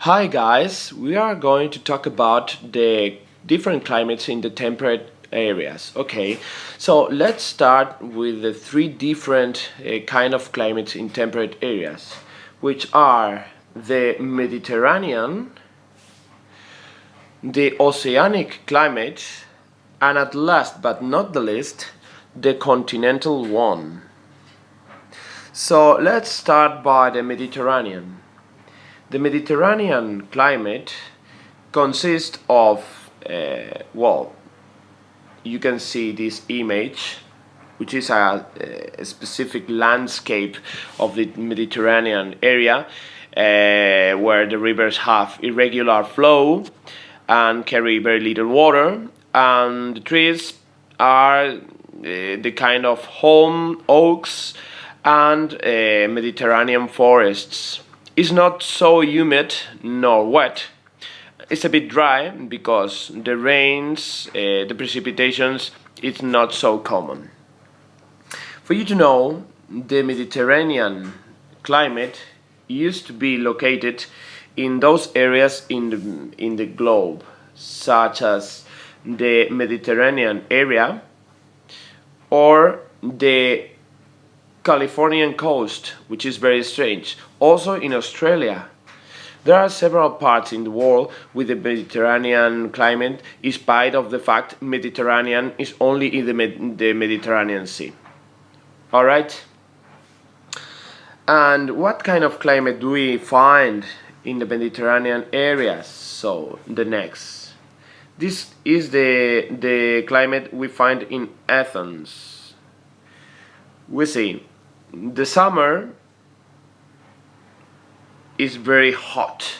Hi guys, we are going to talk about the different climates in the temperate areas. Okay, so let's start with the three different kind of climates in temperate areas, which are the Mediterranean, the oceanic climate, and at last but not the least, the continental one. So let's start by the Mediterranean. The Mediterranean climate consists of, you can see this image, which is a specific landscape of the Mediterranean area, where the rivers have irregular flow and carry very little water, and the trees are the kind of holm, oaks, and Mediterranean forests. It's not so humid nor wet. It's a bit dry because the rains, the precipitations, it's not so common. For you to know, the Mediterranean climate used to be located in those areas in the globe, such as the Mediterranean area or the Californian coast, which is very strange. Also in Australia. There are several parts in the world with the Mediterranean climate, in spite of the fact Mediterranean is only in the Mediterranean Sea. Alright? And what kind of climate do we find in the Mediterranean areas? So, the next. This is the climate we find in Athens. We see the summer is very hot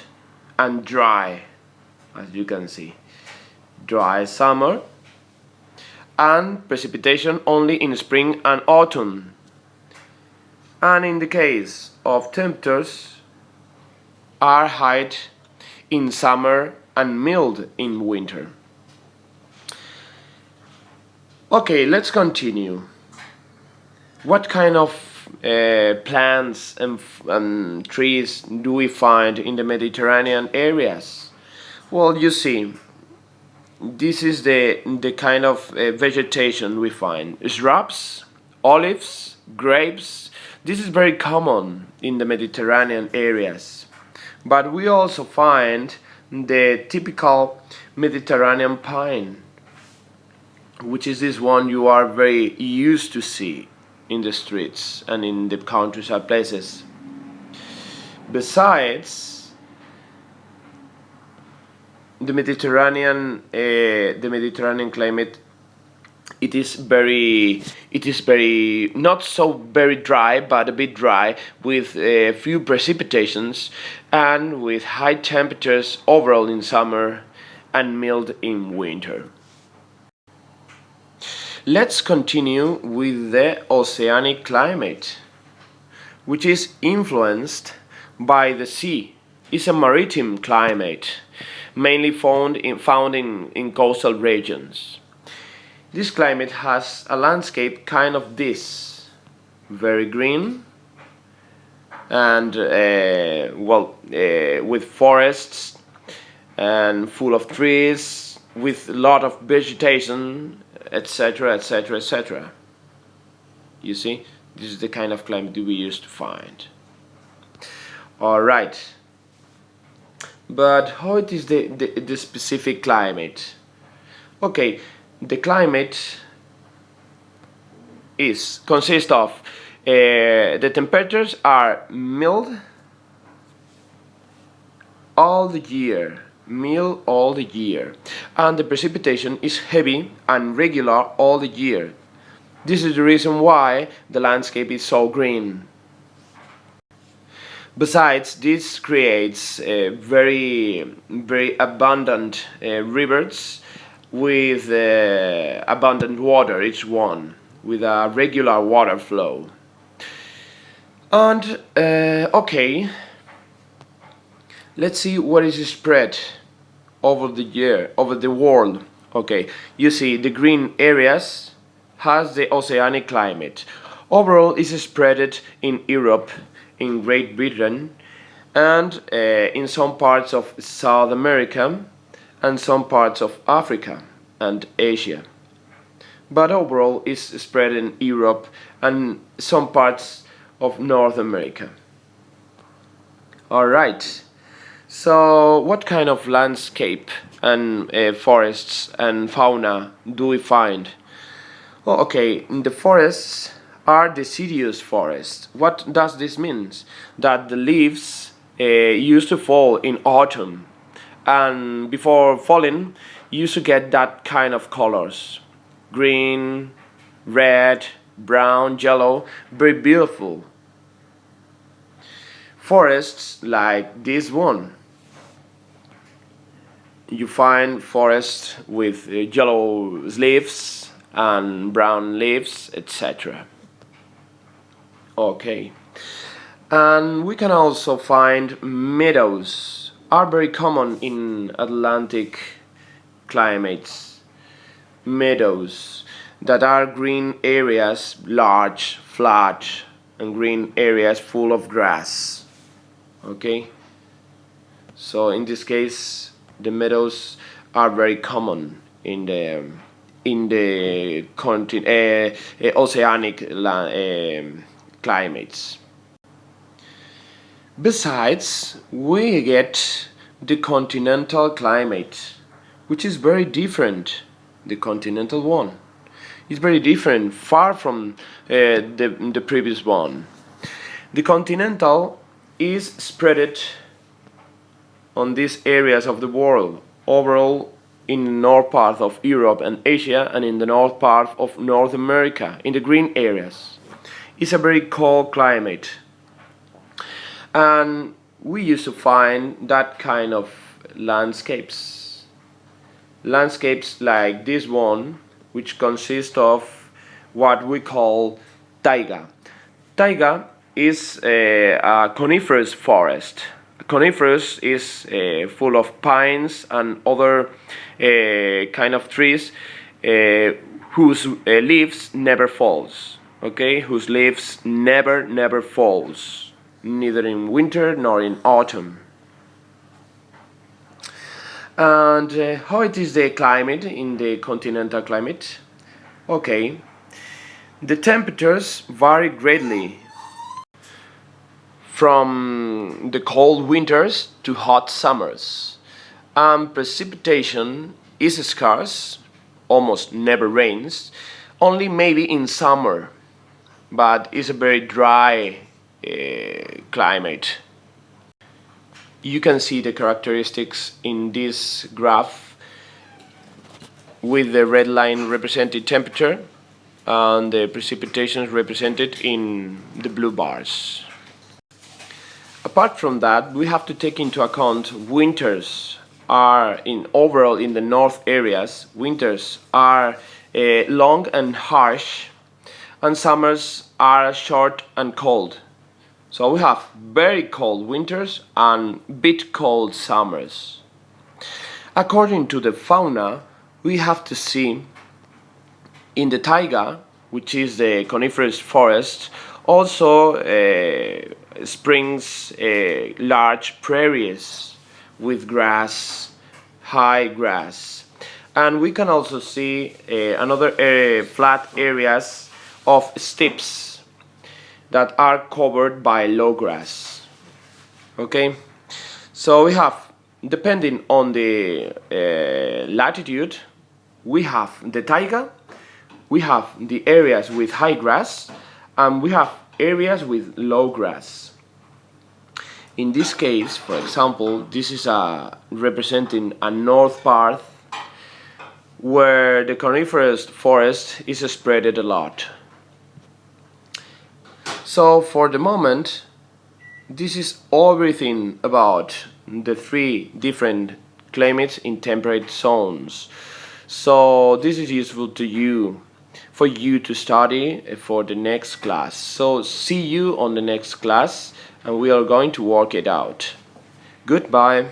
and dry, as you can see. Dry summer and precipitation only in spring and autumn. And in the case of temperatures, are high in summer and mild in winter. Okay, let's continue. What kind of plants and trees do we find in the Mediterranean areas? Well, you see, this is the kind of vegetation we find. Shrubs, olives, grapes. This is very common in the Mediterranean areas. But we also find the typical Mediterranean pine, which is this one you are very used to see in the streets and in the countryside places. Besides, the Mediterranean climate, it is very not so very dry, but a bit dry, with a few precipitations and with high temperatures overall in summer and mild in winter. Let's continue with the oceanic climate, which is influenced by the sea. It's a maritime climate, mainly found in coastal regions. This climate has a landscape kind of this, very green and with forests and full of trees, with a lot of vegetation, etc., etc., etc. You see, this is the kind of climate we used to find. Alright, but how it is the specific climate? Okay, the climate consists of the temperatures are mild all the year, and the precipitation is heavy and regular all the year. This is the reason why the landscape is so green. Besides, this creates very abundant rivers with abundant water, each one with a regular water flow. And okay, let's see what is spread over the world. Okay, you see the green areas has the oceanic climate. Overall, it's spread in Europe, in Great Britain, and in some parts of South America and some parts of Africa and Asia. But overall it's spread in Europe and some parts of North America. Alright, so what kind of landscape and forests and fauna do we find? Well, okay, in the forests are deciduous forests. What does this mean? That the leaves used to fall in autumn, and before falling you used to get that kind of colors: green, red, brown, yellow, very beautiful. Forests like this one, you find forests with yellow leaves and brown leaves, etc. Okay, and we can also find meadows, are very common in Atlantic climates. Meadows that are green areas, large, flat, and green areas full of grass. Okay, so in this case the meadows are very common in the oceanic climates. Besides, we get the continental climate, which is very different. The continental one is very different, far from the previous one. The continental is spread on these areas of the world, overall in the north part of Europe and Asia, and in the north part of North America, in the green areas. It's a very cold climate, and we used to find that kind of landscapes like this one, which consists of what we call taiga. Taiga is a coniferous forest. Coniferous is full of pines and other kind of trees whose leaves never falls. Okay, whose leaves never falls, neither in winter nor in autumn. And how it is the climate in the continental climate? Okay, the temperatures vary greatly from the cold winters to hot summers. Precipitation is scarce, almost never rains, only maybe in summer, but it's a very dry climate. You can see the characteristics in this graph with the red line representing temperature and the precipitation represented in the blue bars. Apart from that, we have to take into account winters are overall in the north areas. Winters are long and harsh, and summers are short and cold. So we have very cold winters and bit cold summers. According to the fauna, we have to see in the taiga, which is the coniferous forest, also springs large prairies with grass, high grass. And we can also see another flat areas of steppes that are covered by low grass. Okay, so we have, depending on the latitude, we have the taiga, we have the areas with high grass, and we have areas with low grass. In this case, for example, this is representing a north part where the coniferous forest is spread a lot. So for the moment, this is everything about the three different climates in temperate zones. So this is useful to you, for you to study for the next class. So see you on the next class, and we are going to work it out. Goodbye.